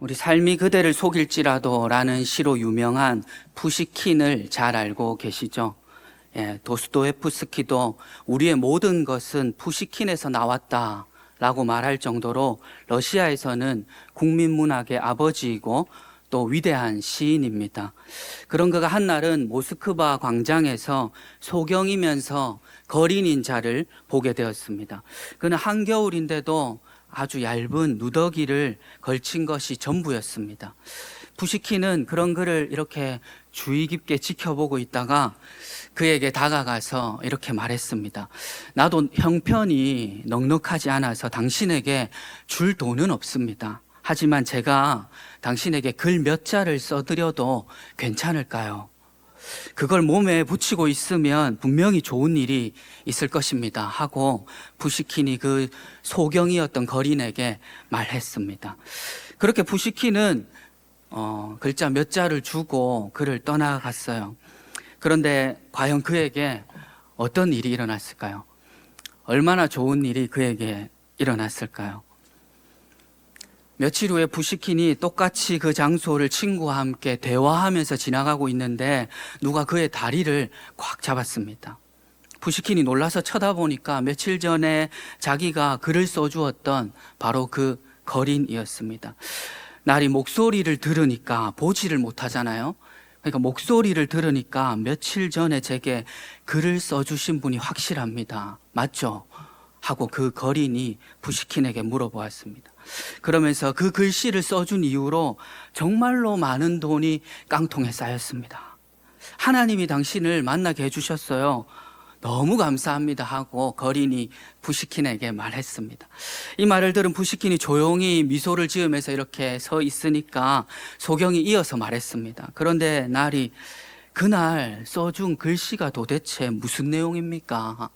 우리 삶이 그대를 속일지라도 라는 시로 유명한 푸시킨을 잘 알고 계시죠? 도스토옙스키도 우리의 모든 것은 푸시킨에서 나왔다 라고 말할 정도로 러시아에서는 국민문학의 아버지이고 또 위대한 시인입니다. 그런 그가 한날은 모스크바 광장에서 소경이면서 거린 인자를 보게 되었습니다. 그는 한겨울인데도 아주 얇은 누더기를 걸친 것이 전부였습니다. 푸시킨은 그런 그를 이렇게 주의 깊게 지켜보고 있다가 그에게 다가가서 이렇게 말했습니다. 나도 형편이 넉넉하지 않아서 당신에게 줄 돈은 없습니다. 하지만 제가 당신에게 글 몇 자를 써드려도 괜찮을까요? 그걸 몸에 붙이고 있으면 분명히 좋은 일이 있을 것입니다 하고 푸시킨이 그 소경이었던 거린에게 말했습니다. 그렇게 푸시킨은 글자 몇 자를 주고 그를 떠나갔어요. 그런데 과연 그에게 어떤 일이 일어났을까요? 얼마나 좋은 일이 그에게 일어났을까요? 며칠 후에 푸시킨이 똑같이 그 장소를 친구와 함께 대화하면서 지나가고 있는데 누가 그의 다리를 꽉 잡았습니다. 푸시킨이 놀라서 쳐다보니까 며칠 전에 자기가 글을 써주었던 바로 그 거린이었습니다. 날이 목소리를 들으니까 보지를 못하잖아요. 그러니까 목소리를 들으니까 며칠 전에 제게 글을 써주신 분이 확실합니다. 맞죠? 하고 그 거린이 푸시킨에게 물어보았습니다. 그러면서 그 글씨를 써준 이후로 정말로 많은 돈이 깡통에 쌓였습니다. 하나님이 당신을 만나게 해주셨어요. 너무 감사합니다 하고 거린이 푸시킨에게 말했습니다. 이 말을 들은 푸시킨이 조용히 미소를 지으면서 이렇게 서 있으니까 소경이 이어서 말했습니다. 그런데 날이 그날 써준 글씨가 도대체 무슨 내용입니까?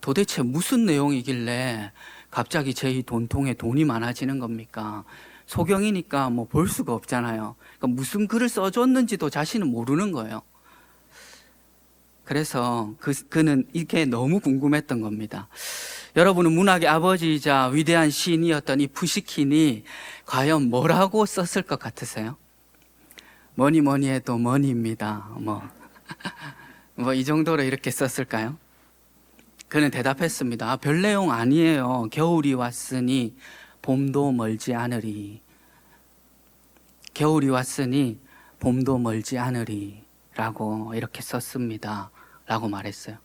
도대체 무슨 내용이길래 갑자기 제 이 돈통에 돈이 많아지는 겁니까? 소경이니까 뭐 볼 수가 없잖아요. 그러니까 무슨 글을 써줬는지도 자신은 모르는 거예요. 그래서 그는 이게 너무 궁금했던 겁니다. 여러분은 문학의 아버지이자 위대한 시인이었던 이 푸시킨이 과연 뭐라고 썼을 것 같으세요? 뭐니 뭐니 해도 머니입니다. 뭐 이 정도로 이렇게 썼을까요? 그는 대답했습니다. 별 내용 아니에요. 겨울이 왔으니 봄도 멀지 않으리. 겨울이 왔으니 봄도 멀지 않으리 라고 이렇게 썼습니다 라고 말했어요.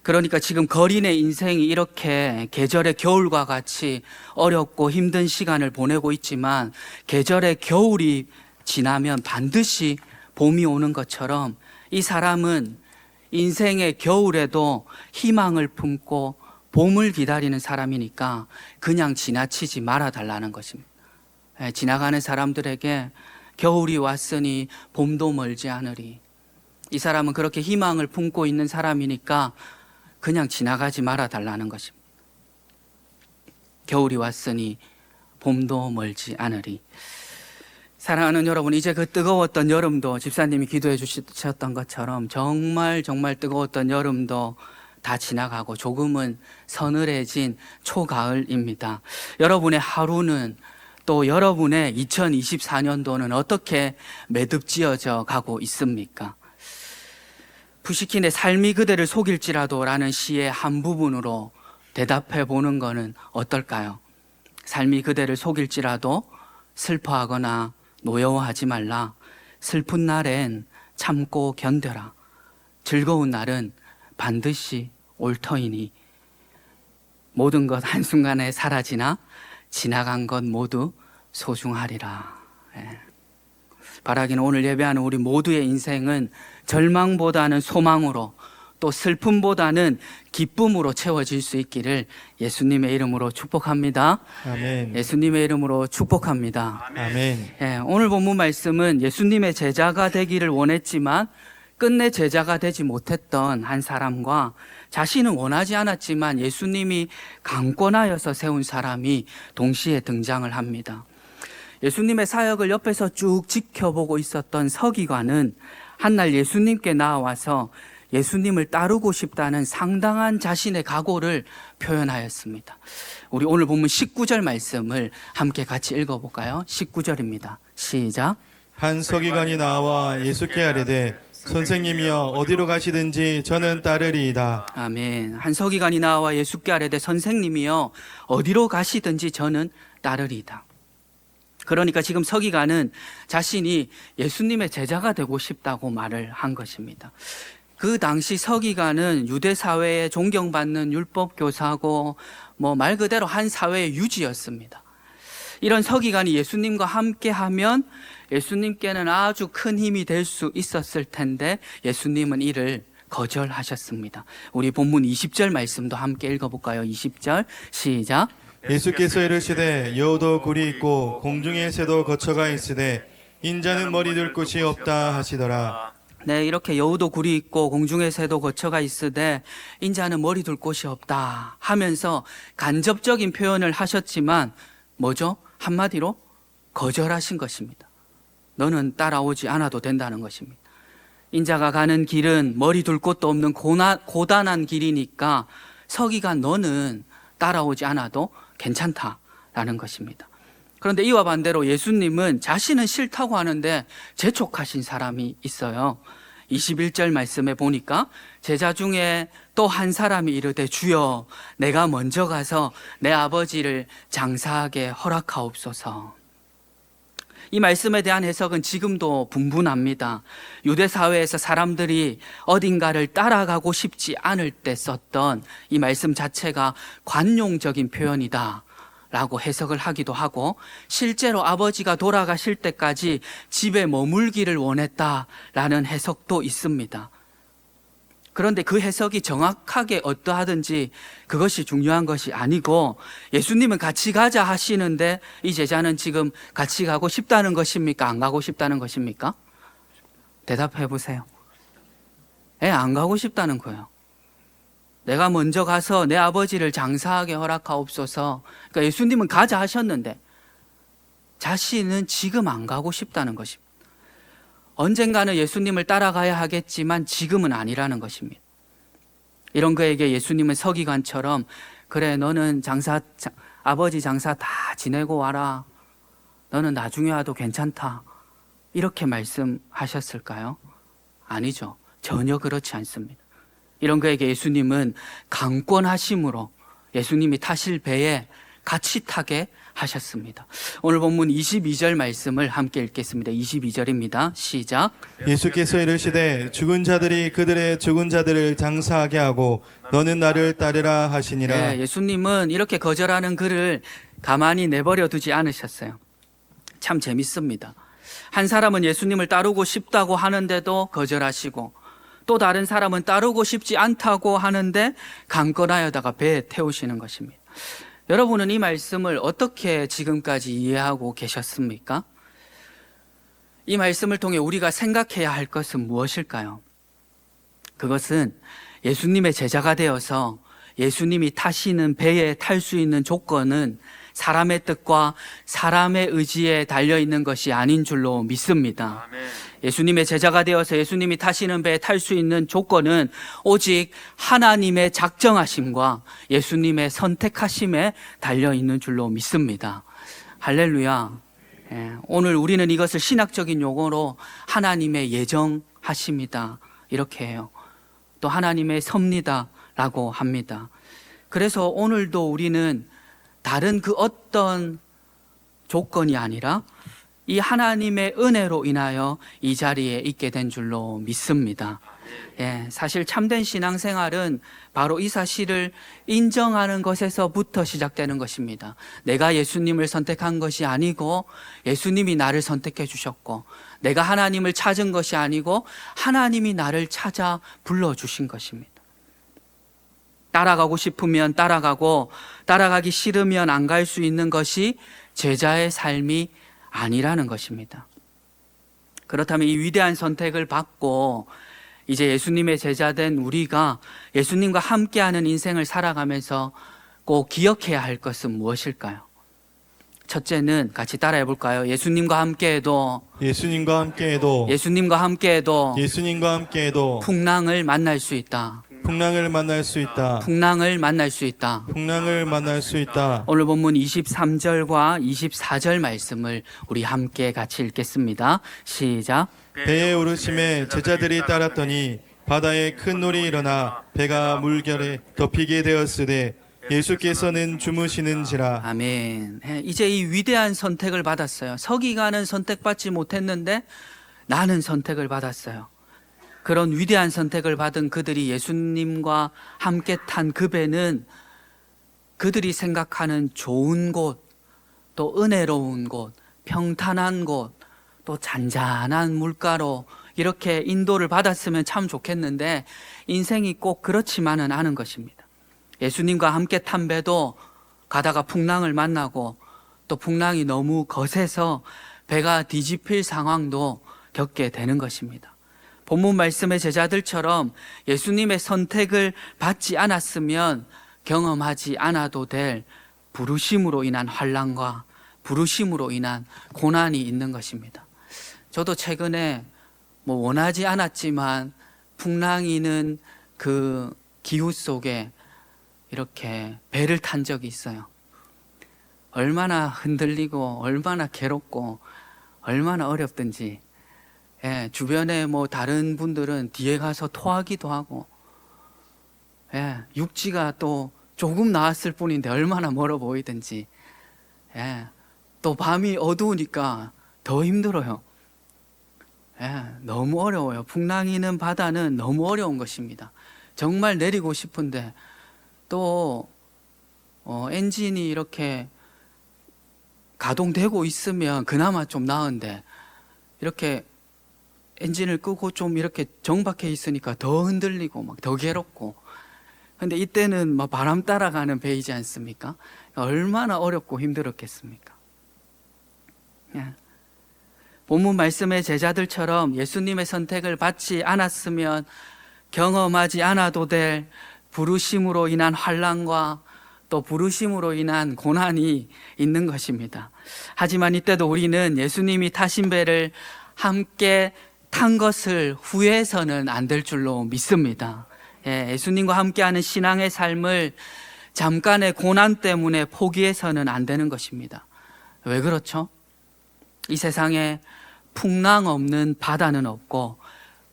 그러니까 지금 거린의 인생이 이렇게 계절의 겨울과 같이 어렵고 힘든 시간을 보내고 있지만 계절의 겨울이 지나면 반드시 봄이 오는 것처럼 이 사람은 인생의 겨울에도 희망을 품고 봄을 기다리는 사람이니까 그냥 지나치지 말아달라는 것입니다. 지나가는 사람들에게 겨울이 왔으니 봄도 멀지 않으리. 이 사람은 그렇게 희망을 품고 있는 사람이니까 그냥 지나가지 말아달라는 것입니다. 겨울이 왔으니 봄도 멀지 않으리. 사랑하는 여러분, 이제 그 뜨거웠던 여름도 집사님이 기도해 주셨던 것처럼 정말 뜨거웠던 여름도 다 지나가고 조금은 서늘해진 초가을입니다. 여러분의 하루는 또 여러분의 2024년도는 어떻게 매듭지어져 가고 있습니까? 푸시킨의 삶이 그대를 속일지라도 라는 시의 한 부분으로 대답해 보는 것은 어떨까요? 삶이 그대를 속일지라도 슬퍼하거나 노여워하지 말라. 슬픈 날엔 참고 견뎌라. 즐거운 날은 반드시 올 터이니 모든 것 한순간에 사라지나 지나간 것 모두 소중하리라. 바라기는 오늘 예배하는 우리 모두의 인생은 절망보다는 소망으로 또 슬픔보다는 기쁨으로 채워질 수 있기를 예수님의 이름으로 축복합니다. 아멘. 예수님의 이름으로 축복합니다. 아멘. 오늘 본문 말씀은 예수님의 제자가 되기를 원했지만 끝내 제자가 되지 못했던 한 사람과 자신은 원하지 않았지만 예수님이 강권하여서 세운 사람이 동시에 등장을 합니다. 예수님의 사역을 옆에서 쭉 지켜보고 있었던 서기관은 한날 예수님께 나와서 예수님을 따르고 싶다는 상당한 자신의 각오를 표현하였습니다. 우리 오늘 본문 19절 말씀을 함께 같이 읽어볼까요? 19절입니다. 시작. 한 서기관이 나와 예수께 아뢰되 선생님이여 어디로 가시든지 저는 따르리이다. 아멘. 한 서기관이 나와 예수께 아뢰되 선생님이여 어디로 가시든지 저는 따르리이다. 그러니까 지금 서기관은 자신이 예수님의 제자가 되고 싶다고 말을 한 것입니다. 그 당시 서기관은 유대 사회에 존경받는 율법 교사고 말 그대로 한 사회의 유지였습니다. 이런 서기관이 예수님과 함께하면 예수님께는 아주 큰 힘이 될 수 있었을 텐데 예수님은 이를 거절하셨습니다. 우리 본문 20절 말씀도 함께 읽어볼까요? 20절 시작. 예수께서 이르시되 여우도 굴이 있고 공중의 새도 거처가 있으되 인자는 머리 둘 곳이 없다 하시더라. 네, 이렇게 여우도 굴이 있고 공중의 새도 거처가 있으되 인자는 머리 둘 곳이 없다 하면서 간접적인 표현을 하셨지만 뭐죠? 한마디로 거절하신 것입니다. 너는 따라오지 않아도 된다는 것입니다. 인자가 가는 길은 머리 둘 곳도 없는 고단한 길이니까 서기관 너는 따라오지 않아도 괜찮다라는 것입니다. 그런데 이와 반대로 예수님은 자신은 싫다고 하는데 재촉하신 사람이 있어요. 21절 말씀에 보니까 제자 중에 또 한 사람이 이르되 주여 내가 먼저 가서 내 아버지를 장사하게 허락하옵소서. 이 말씀에 대한 해석은 지금도 분분합니다. 유대 사회에서 사람들이 어딘가를 따라가고 싶지 않을 때 썼던 이 말씀 자체가 관용적인 표현이다 라고 해석을 하기도 하고, 실제로 아버지가 돌아가실 때까지 집에 머물기를 원했다라는 해석도 있습니다. 그런데 그 해석이 정확하게 어떠하든지 그것이 중요한 것이 아니고, 예수님은 같이 가자 하시는데 이 제자는 지금 같이 가고 싶다는 것입니까? 안 가고 싶다는 것입니까? 대답해 보세요. 안 가고 싶다는 거예요. 내가 먼저 가서 내 아버지를 장사하게 허락하옵소서. 그러니까 예수님은 가자 하셨는데 자신은 지금 안 가고 싶다는 것입니다. 언젠가는 예수님을 따라가야 하겠지만 지금은 아니라는 것입니다. 이런 그에게 예수님은 서기관처럼 그래 너는 아버지 장사 다 지내고 와라. 너는 나중에 와도 괜찮다. 이렇게 말씀하셨을까요? 아니죠. 전혀 그렇지 않습니다. 이런 그에게 예수님은 강권하심으로 예수님이 타실 배에 같이 타게 하셨습니다. 오늘 본문 22절 말씀을 함께 읽겠습니다. 22절입니다. 시작. 예수께서 이르시되 죽은 자들이 그들의 죽은 자들을 장사하게 하고 너는 나를 따르라 하시니라. 네, 예수님은 이렇게 거절하는 그를 가만히 내버려 두지 않으셨어요. 참 재밌습니다. 한 사람은 예수님을 따르고 싶다고 하는데도 거절하시고, 또 다른 사람은 따르고 싶지 않다고 하는데 강권하여다가 배에 태우시는 것입니다. 여러분은 이 말씀을 어떻게 지금까지 이해하고 계셨습니까? 이 말씀을 통해 우리가 생각해야 할 것은 무엇일까요? 그것은 예수님의 제자가 되어서 예수님이 타시는 배에 탈 수 있는 조건은 사람의 뜻과 사람의 의지에 달려있는 것이 아닌 줄로 믿습니다. 아멘. 예수님의 제자가 되어서 예수님이 타시는 배에 탈 수 있는 조건은 오직 하나님의 작정하심과 예수님의 선택하심에 달려있는 줄로 믿습니다. 할렐루야. 오늘 우리는 이것을 신학적인 용어로 하나님의 예정하심이다 이렇게 해요. 또 하나님의 섭리다라고 합니다. 그래서 오늘도 우리는 다른 그 어떤 조건이 아니라 이 하나님의 은혜로 인하여 이 자리에 있게 된 줄로 믿습니다. 사실 참된 신앙생활은 바로 이 사실을 인정하는 것에서부터 시작되는 것입니다. 내가 예수님을 선택한 것이 아니고 예수님이 나를 선택해 주셨고, 내가 하나님을 찾은 것이 아니고 하나님이 나를 찾아 불러주신 것입니다. 따라가고 싶으면 따라가고 따라가기 싫으면 안 갈 수 있는 것이 제자의 삶이 아니라는 것입니다. 그렇다면 이 위대한 선택을 받고 이제 예수님의 제자된 우리가 예수님과 함께하는 인생을 살아가면서 꼭 기억해야 할 것은 무엇일까요? 첫째는 같이 따라해 볼까요? 예수님과 함께해도 예수님과 함께해도 예수님과 함께해도 예수님과 함께해도 풍랑을 만날 수 있다. 풍랑을 만날 수 있다. 풍랑을 만날 수 있다. 풍랑을 만날 수 있다. 오늘 본문 23절과 24절 말씀을 우리 함께 같이 읽겠습니다. 시작. 배에 오르심에 제자들이 따랐더니 바다에 큰 놀이 일어나 배가 물결에 덮이게 되었으되 예수께서는 주무시는지라. 아멘. 이제 이 위대한 선택을 받았어요. 서기관은 선택받지 못했는데 나는 선택을 받았어요. 그런 위대한 선택을 받은 그들이 예수님과 함께 탄 그 배는 그들이 생각하는 좋은 곳, 또 은혜로운 곳, 평탄한 곳, 또 잔잔한 물가로 이렇게 인도를 받았으면 참 좋겠는데 인생이 꼭 그렇지만은 않은 것입니다. 예수님과 함께 탄 배도 가다가 풍랑을 만나고 또 풍랑이 너무 거세서 배가 뒤집힐 상황도 겪게 되는 것입니다. 본문 말씀의 제자들처럼 예수님의 선택을 받지 않았으면 경험하지 않아도 될 부르심으로 인한 환난과 부르심으로 인한 고난이 있는 것입니다. 저도 최근에 원하지 않았지만 풍랑이는 그 기후 속에 이렇게 배를 탄 적이 있어요. 얼마나 흔들리고 얼마나 괴롭고 얼마나 어렵든지, 주변에 다른 분들은 뒤에 가서 토하기도 하고, 육지가 또 조금 나왔을 뿐인데 얼마나 멀어 보이든지, 또 밤이 어두우니까 더 힘들어요. 너무 어려워요. 풍랑이는 바다는 너무 어려운 것입니다. 정말 내리고 싶은데 또 엔진이 이렇게 가동되고 있으면 그나마 좀 나은데 이렇게 엔진을 끄고 좀 이렇게 정박해 있으니까 더 흔들리고 막 더 괴롭고. 근데 이때는 바람 따라가는 배이지 않습니까? 얼마나 어렵고 힘들었겠습니까? 본문 말씀의 제자들처럼 예수님의 선택을 받지 않았으면 경험하지 않아도 될 부르심으로 인한 환난과 또 부르심으로 인한 고난이 있는 것입니다. 하지만 이때도 우리는 예수님이 타신 배를 함께 탄 것을 후회해서는 안 될 줄로 믿습니다. 예수님과 함께하는 신앙의 삶을 잠깐의 고난 때문에 포기해서는 안 되는 것입니다. 왜 그렇죠? 이 세상에 풍랑 없는 바다는 없고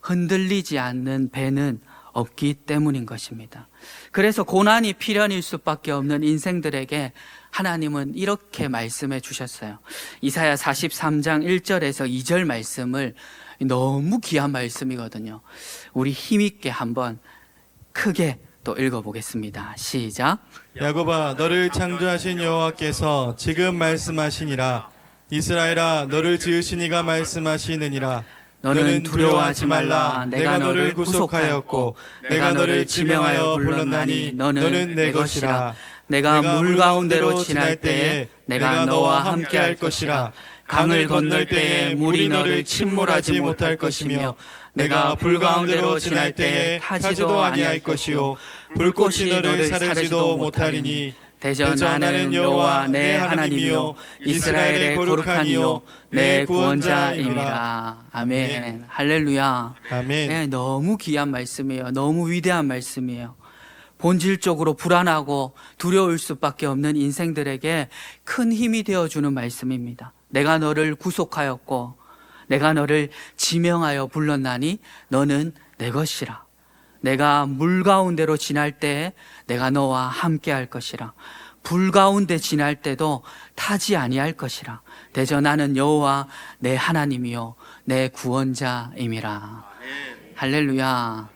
흔들리지 않는 배는 없기 때문인 것입니다. 그래서 고난이 필연일 수밖에 없는 인생들에게 하나님은 이렇게 말씀해 주셨어요. 이사야 43장 1절에서 2절 말씀을, 너무 귀한 말씀이거든요. 우리 힘있게 한번 크게 또 읽어보겠습니다. 시작. 야곱아, 너를 창조하신 여호와께서 지금 말씀하시니라. 이스라엘아, 너를 지으신 이가 말씀하시느니라. 너는 두려워하지 말라. 내가 너를 구속하였고 내가 너를 지명하여 불렀나니 너는 내 것이라. 내가 물 가운데로 지날 때에 내가 너와 함께할 것이라. 강을 건널 때에 물이 너를 침몰하지 못할 것이며 내가 불 가운데로 지날 때에 타지도 아니할 것이요 불꽃이 너를 사르지도 못하리니 대전하는 여호와 내 하나님이요 이스라엘의 거룩하니요 내 구원자임이라. 아멘. 할렐루야. 아멘. 너무 귀한 말씀이에요. 너무 위대한 말씀이에요. 본질적으로 불안하고 두려울 수밖에 없는 인생들에게 큰 힘이 되어주는 말씀입니다. 내가 너를 구속하였고 내가 너를 지명하여 불렀나니 너는 내 것이라. 내가 물 가운데로 지날 때에 내가 너와 함께 할 것이라. 불 가운데 지날 때도 타지 아니할 것이라. 대전하는 여호와 내 하나님이요 내 구원자임이라. 할렐루야.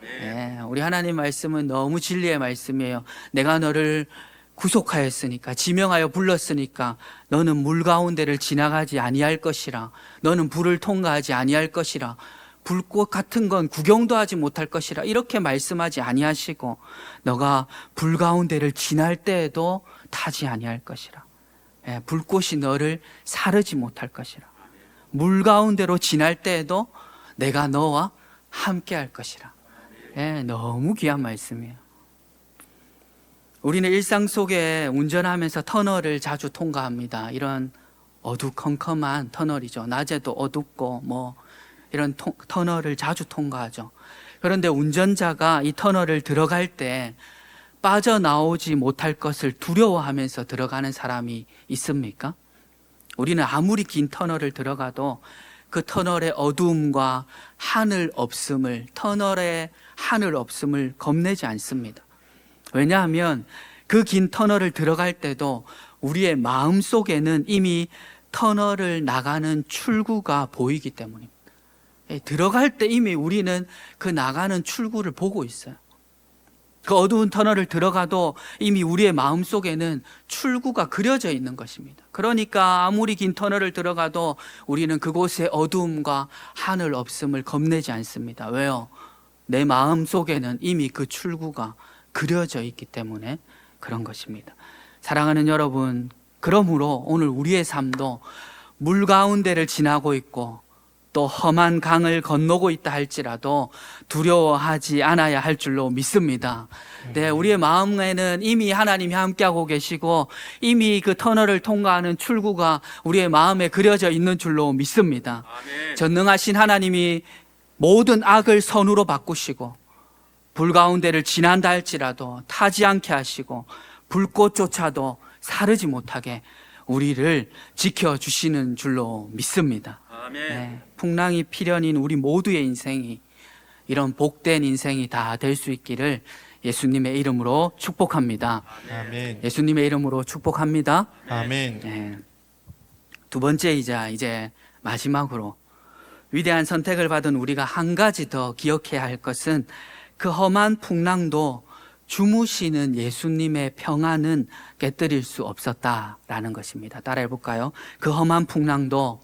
우리 하나님 말씀은 너무 진리의 말씀이에요. 내가 너를 구속하였으니까, 지명하여 불렀으니까 너는 물 가운데를 지나가지 아니할 것이라. 너는 불을 통과하지 아니할 것이라. 불꽃 같은 건 구경도 하지 못할 것이라. 이렇게 말씀하지 아니하시고 너가 불 가운데를 지날 때에도 타지 아니할 것이라. 불꽃이 너를 사르지 못할 것이라. 물 가운데로 지날 때에도 내가 너와 함께 할 것이라. 너무 귀한 말씀이에요. 우리는 일상 속에 운전하면서 터널을 자주 통과합니다. 이런 어두컴컴한 터널이죠. 낮에도 어둡고 뭐 이런 터널을 자주 통과하죠. 그런데 운전자가 이 터널을 들어갈 때 빠져나오지 못할 것을 두려워하면서 들어가는 사람이 있습니까? 우리는 아무리 긴 터널을 들어가도 그 터널의 어두움과 터널의 하늘 없음을 겁내지 않습니다. 왜냐하면 그 긴 터널을 들어갈 때도 우리의 마음 속에는 이미 터널을 나가는 출구가 보이기 때문입니다. 들어갈 때 이미 우리는 그 나가는 출구를 보고 있어요. 그 어두운 터널을 들어가도 이미 우리의 마음 속에는 출구가 그려져 있는 것입니다. 그러니까 아무리 긴 터널을 들어가도 우리는 그곳의 어두움과 하늘 없음을 겁내지 않습니다. 왜요? 내 마음 속에는 이미 그 출구가 그려져 있기 때문에 그런 것입니다. 사랑하는 여러분, 그러므로 오늘 우리의 삶도 물 가운데를 지나고 있고 또 험한 강을 건너고 있다 할지라도 두려워하지 않아야 할 줄로 믿습니다. 네, 우리의 마음에는 이미 하나님이 함께하고 계시고 이미 그 터널을 통과하는 출구가 우리의 마음에 그려져 있는 줄로 믿습니다. 아멘. 전능하신 하나님이 모든 악을 선으로 바꾸시고 불 가운데를 지난다 할지라도 타지 않게 하시고 불꽃조차도 사르지 못하게 우리를 지켜주시는 줄로 믿습니다. 아멘. 네, 풍랑이 필연인 우리 모두의 인생이 이런 복된 인생이 다 될 수 있기를 예수님의 이름으로 축복합니다. 아멘. 예수님의 이름으로 축복합니다. 아멘. 네. 두 번째이자 이제 마지막으로 위대한 선택을 받은 우리가 한 가지 더 기억해야 할 것은 그 험한 풍랑도 주무시는 예수님의 평안은 깨뜨릴 수 없었다라는 것입니다. 따라해 볼까요? 그 험한 풍랑도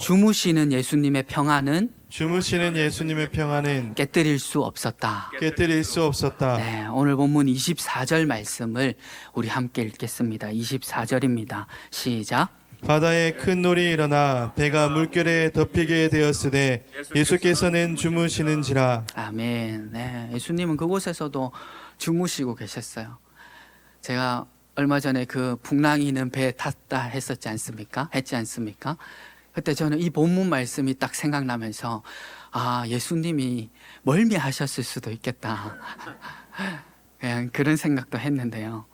주무시는 예수님의 평안은 주무시는 예수님의 평안은 깨뜨릴 수 없었다. 깨뜨릴 수 없었다. 네, 오늘 본문 24절 말씀을 우리 함께 읽겠습니다. 24절입니다. 시작. 바다에 큰 놀이 일어나 배가 물결에 덮이게 되었으되 예수께서는 주무시는지라. 아멘. 네, 예수님은 그곳에서도 주무시고 계셨어요. 제가 얼마 전에 그 풍랑이는 배에 탔다 했지 않습니까? 그때 저는 이 본문 말씀이 딱 생각나면서 예수님이 멀미하셨을 수도 있겠다. 그냥 그런 생각도 했는데요.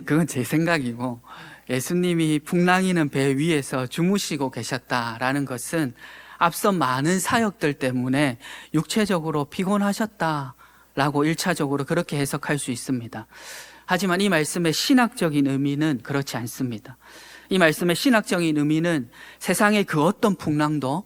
그건 제 생각이고 예수님이 풍랑이는 배 위에서 주무시고 계셨다라는 것은 앞서 많은 사역들 때문에 육체적으로 피곤하셨다라고 1차적으로 그렇게 해석할 수 있습니다. 하지만 이 말씀의 신학적인 의미는 그렇지 않습니다. 이 말씀의 신학적인 의미는 세상의 그 어떤 풍랑도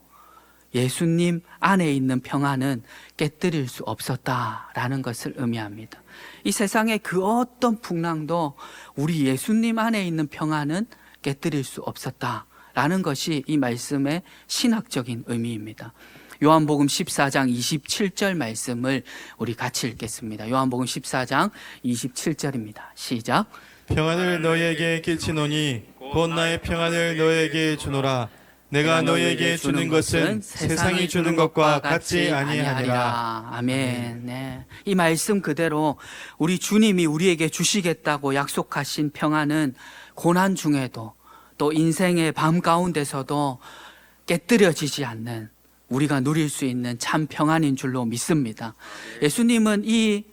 예수님 안에 있는 평안은 깨뜨릴 수 없었다라는 것을 의미합니다. 이 세상의 그 어떤 풍랑도 우리 예수님 안에 있는 평안은 깨뜨릴 수 없었다라는 것이 이 말씀의 신학적인 의미입니다. 요한복음 14장 27절 말씀을 우리 같이 읽겠습니다. 요한복음 14장 27절입니다. 시작. 평안을 너희에게 끼치노니 곧 나의 평안을 너희에게 주노라. 내가 너희에게 주는 것은 세상이 주는 것과 같지 아니하니라. 아멘. 네. 이 말씀 그대로 우리 주님이 우리에게 주시겠다고 약속하신 평안은 고난 중에도 또 인생의 밤 가운데서도 깨뜨려지지 않는 우리가 누릴 수 있는 참 평안인 줄로 믿습니다. 예수님은 이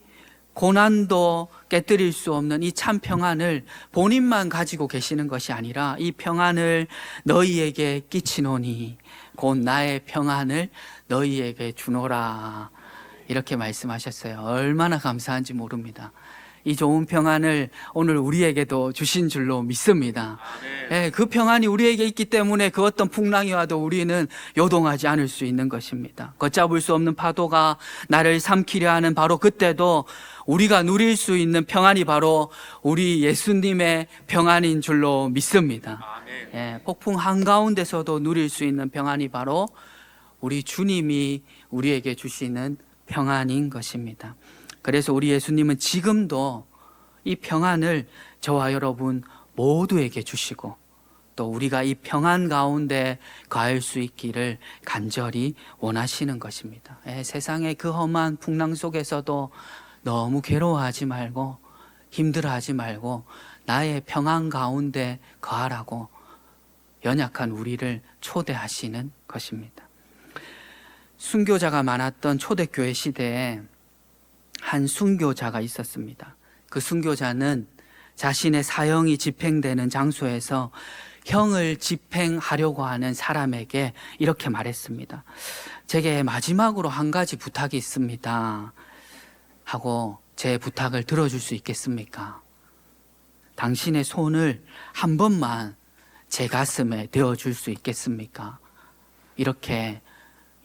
고난도 깨뜨릴 수 없는 이 참 평안을 본인만 가지고 계시는 것이 아니라 이 평안을 너희에게 끼치노니 곧 나의 평안을 너희에게 주노라 이렇게 말씀하셨어요. 얼마나 감사한지 모릅니다. 이 좋은 평안을 오늘 우리에게도 주신 줄로 믿습니다. 네, 그 평안이 우리에게 있기 때문에 그 어떤 풍랑이 와도 우리는 요동하지 않을 수 있는 것입니다. 걷잡을 수 없는 파도가 나를 삼키려 하는 바로 그때도 우리가 누릴 수 있는 평안이 바로 우리 예수님의 평안인 줄로 믿습니다. 예, 폭풍 한가운데서도 누릴 수 있는 평안이 바로 우리 주님이 우리에게 주시는 평안인 것입니다. 그래서 우리 예수님은 지금도 이 평안을 저와 여러분 모두에게 주시고 또 우리가 이 평안 가운데 거할 수 있기를 간절히 원하시는 것입니다. 예, 세상의 그 험한 풍랑 속에서도 너무 괴로워하지 말고 힘들어하지 말고 나의 평안 가운데 거하라고 연약한 우리를 초대하시는 것입니다. 순교자가 많았던 초대교회 시대에 한 순교자가 있었습니다. 그 순교자는 자신의 사형이 집행되는 장소에서 형을 집행하려고 하는 사람에게 이렇게 말했습니다. 제게 마지막으로 한 가지 부탁이 있습니다 하고 제 부탁을 들어줄 수 있겠습니까? 당신의 손을 한 번만 제 가슴에 대어줄 수 있겠습니까? 이렇게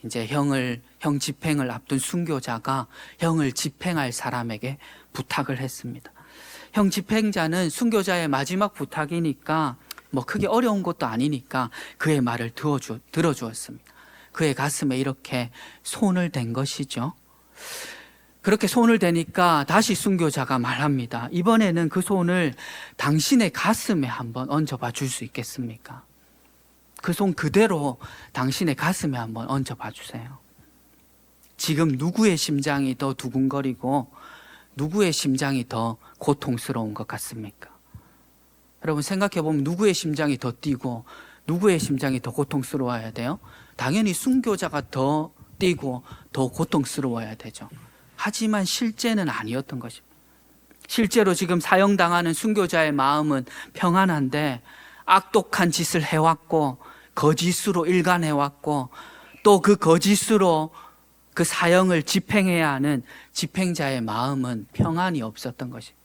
이제 형 집행을 앞둔 순교자가 형을 집행할 사람에게 부탁을 했습니다. 형 집행자는 순교자의 마지막 부탁이니까 뭐 크게 어려운 것도 아니니까 그의 말을 들어주었습니다. 그의 가슴에 이렇게 손을 댄 것이죠. 그렇게 손을 대니까 다시 순교자가 말합니다. 이번에는 그 손을 당신의 가슴에 한번 얹어봐 줄 수 있겠습니까? 그 손 그대로 당신의 가슴에 한번 얹어봐 주세요. 지금 누구의 심장이 더 두근거리고 누구의 심장이 더 고통스러운 것 같습니까? 여러분 생각해 보면 누구의 심장이 더 뛰고 누구의 심장이 더 고통스러워야 돼요? 당연히 순교자가 더 뛰고 더 고통스러워야 되죠. 하지만 실제는 아니었던 것입니다. 실제로 지금 사형당하는 순교자의 마음은 평안한데 악독한 짓을 해왔고 거짓으로 일관해왔고 또 그 거짓으로 그 사형을 집행해야 하는 집행자의 마음은 평안이 없었던 것입니다.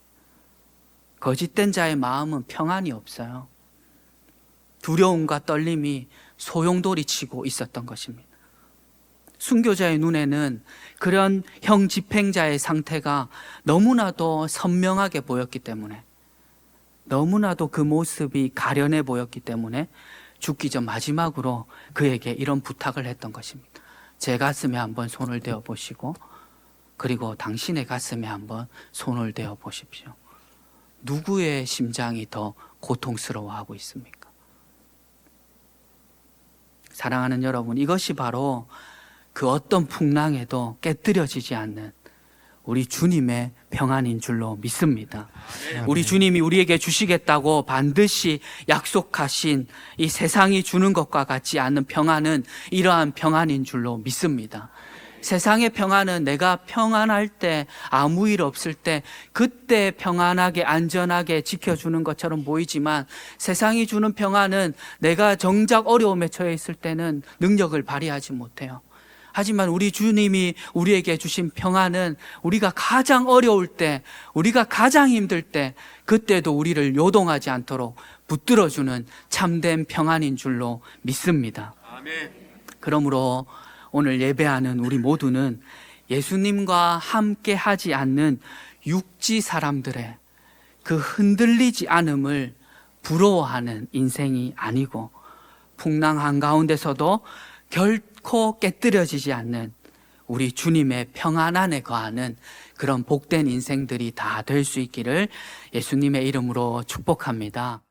거짓된 자의 마음은 평안이 없어요. 두려움과 떨림이 소용돌이치고 있었던 것입니다. 순교자의 눈에는 그런 형 집행자의 상태가 너무나도 선명하게 보였기 때문에, 너무나도 그 모습이 가련해 보였기 때문에 죽기 전 마지막으로 그에게 이런 부탁을 했던 것입니다. 제 가슴에 한번 손을 대어 보시고 그리고 당신의 가슴에 한번 손을 대어 보십시오. 누구의 심장이 더 고통스러워하고 있습니까? 사랑하는 여러분, 이것이 바로 그 어떤 풍랑에도 깨뜨려지지 않는 우리 주님의 평안인 줄로 믿습니다. 우리 주님이 우리에게 주시겠다고 반드시 약속하신 이 세상이 주는 것과 같지 않은 평안은 이러한 평안인 줄로 믿습니다. 세상의 평안은 내가 평안할 때, 아무 일 없을 때 그때 평안하게 안전하게 지켜주는 것처럼 보이지만 세상이 주는 평안은 내가 정작 어려움에 처해 있을 때는 능력을 발휘하지 못해요. 하지만 우리 주님이 우리에게 주신 평안은 우리가 가장 어려울 때, 우리가 가장 힘들 때 그때도 우리를 요동하지 않도록 붙들어주는 참된 평안인 줄로 믿습니다. 아멘. 그러므로 오늘 예배하는 우리 모두는 예수님과 함께 하지 않는 육지 사람들의 그 흔들리지 않음을 부러워하는 인생이 아니고 풍랑 한가운데서도 결코 깨뜨려지지 않는 우리 주님의 평안 안에 거하는 그런 복된 인생들이 다 될 수 있기를 예수님의 이름으로 축복합니다.